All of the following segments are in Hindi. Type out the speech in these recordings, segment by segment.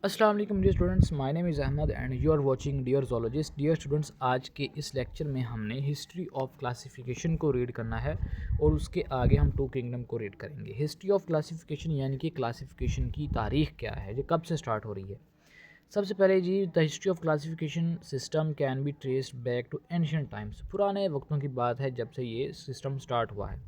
अस्सलाम वालेकुम dear students, my name is Ahmad and you are watching dear zoologist. Dear students, आज के इस लेक्चर में हमने हिस्ट्री ऑफ क्लासिफिकेशन को रीड करना है और उसके आगे हम टू किंगडम को रीड करेंगे। हिस्ट्री ऑफ क्लासिफिकेशन यानी कि क्लासिफिकेशन की तारीख़ क्या है, ये कब से स्टार्ट हो रही है। सबसे पहले जी, the history of classification system can be traced back to ancient times. पुराने वक्तों की बात है जब से ये सिस्टम स्टार्ट हुआ है।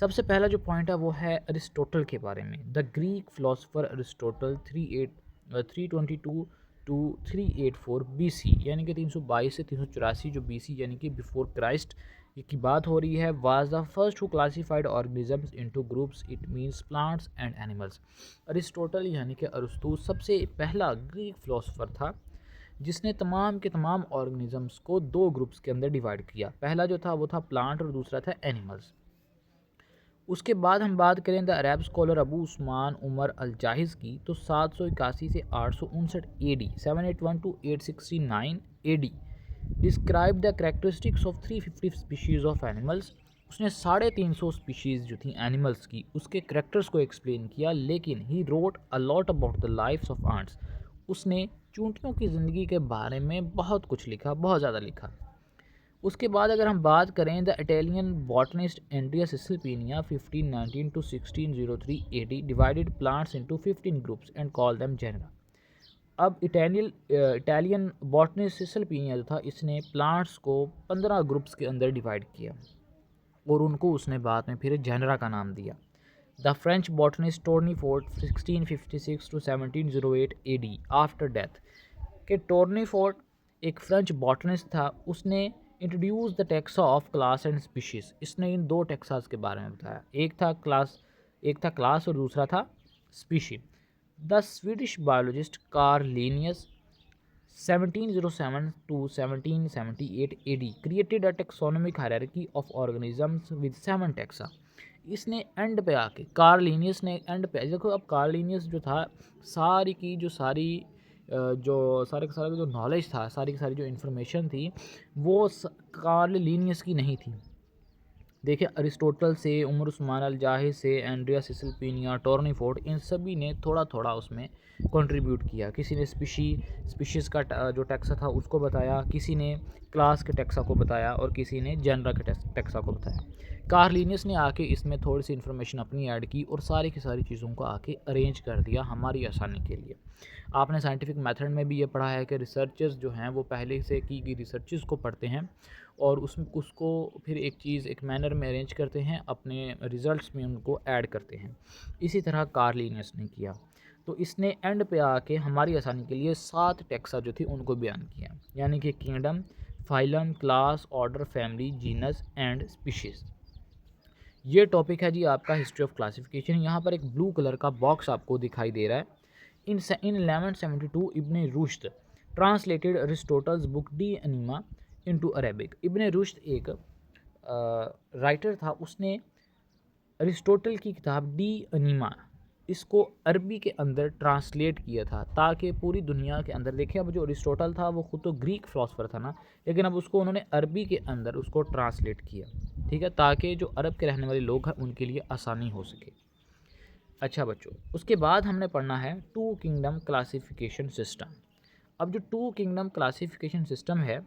सबसे पहला जो पॉइंट है वो है अरिस्टोटल के बारे में। The Greek philosopher Aristotle 322 to 384 BC यानी कि 322 से 384 जो BC यानी कि बिफोर क्राइस्ट की बात हो रही है, was the first who classified organisms into groups, it means plants and animals. Aristotle यानी कि अरस्तू सबसे पहला ग्रीक फिलोसोफर था जिसने तमाम के तमाम ऑर्गेनिजम्स को दो ग्रुप्स के अंदर डिवाइड किया। पहला जो था वो था प्लांट और दूसरा था एनिमल्स। उसके बाद हम बात करें the Arab scholar Abu Usman Umar al Jahiz की, तो 781 से 859 AD, 781 to 869 AD describe the characteristics of 350 species of animals. उसने 350 स्पीशीज़ जो थी एनिमल्स की उसके करेक्टर्स को एक्सप्लेन किया, लेकिन he wrote a lot about the lifes of ants. उसने चूंटियों की ज़िंदगी के बारे में बहुत कुछ लिखा, बहुत ज़्यादा लिखा। उसके बाद अगर हम बात करें the Italian botanist Andrea Cesalpinia 1519 to 1603 AD divided plants into 15 groups and call them genera. अब इटालियन बॉटनिस्ट सिसिलपिनिया जो था इसने प्लांट्स को 15 ग्रुप्स के अंदर डिवाइड किया और उनको उसने बाद में फिर जेनरा का नाम दिया। The French botanist Tournefort 1656 to 1708 AD after death कि टोर्नीफोर्ड एक फ्रेंच बॉटनिस्ट था, उसने introduce the taxa of class and species. इसने इन दो टेक्सास के बारे में बताया, एक था क्लास और दूसरा था species. The Swedish biologist Carl Linnaeus 1707 to 1778 AD created a taxonomic hierarchy of organisms with 7 taxa. इसने एंड पे आके कार्ल लिनियस ने एंड पे देखो, अब कार्ल लिनियस जो था सारी की जो सारी जो सारे का सारा जो नॉलेज था, सारी की सारी जो इन्फॉर्मेशन थी वो कार्ल लीनियस की नहीं थी। देखिए, अरिस्टोटल से, उमर उस्मान अल जाहिद से, एंड्रिया सिसिलपिनिया, टोर्नीफोर्ड, इन सभी ने थोड़ा थोड़ा उसमें कंट्रीब्यूट किया। किसी ने स्पीशीज़ का जो टैक्सा था उसको बताया, किसी ने क्लास के टैक्सा को बताया और किसी ने जनरा के टैक्सा को बताया। कार्लिनियस ने आके इसमें थोड़ी सी इन्फॉर्मेशन अपनी ऐड की और सारी की सारी चीज़ों को आके अरेंज कर दिया हमारी आसानी के लिए। आपने साइंटिफिक मेथड में भी ये पढ़ा है कि रिसर्चर्स जो हैं वो पहले से की गई रिसर्चेस को पढ़ते हैं और उसको फिर एक मैनर में अरेंज करते हैं, अपने रिज़ल्ट्स में उनको ऐड करते हैं। इसी तरह कार्लिनियस ने किया, तो इसने एंड पे आके हमारी आसानी के लिए 7 टेक्सा जो थी उनको बयान किया, यानी कि kingdom, phylum, class, order, family, genus and species. ये टॉपिक है जी आपका हिस्ट्री ऑफ क्लासिफिकेशन। यहाँ पर एक ब्लू कलर का बॉक्स आपको दिखाई दे रहा है। In 1172 Ibn Rushd translated Aristotle's book De Anima into Arabic. Ibn Rushd एक राइटर था, उसने अरिस्टोटल की किताब डी अनिमा इसको अरबी के अंदर ट्रांसलेट किया था ताकि पूरी दुनिया के अंदर देखें। अब जो अरिस्टोटल था वो खुद तो ग्रीक फिलोसफर था ना, लेकिन अब उसको उन्होंने अरबी के अंदर उसको ट्रांसलेट किया, ठीक है, ताकि जो अरब के रहने वाले लोग हैं उनके लिए आसानी हो सके। अच्छा बच्चों, उसके बाद हमने पढ़ना है टू किंगडम क्लासिफिकेशन सिस्टम। अब जो टू किंगडम क्लासिफिकेशन सिस्टम है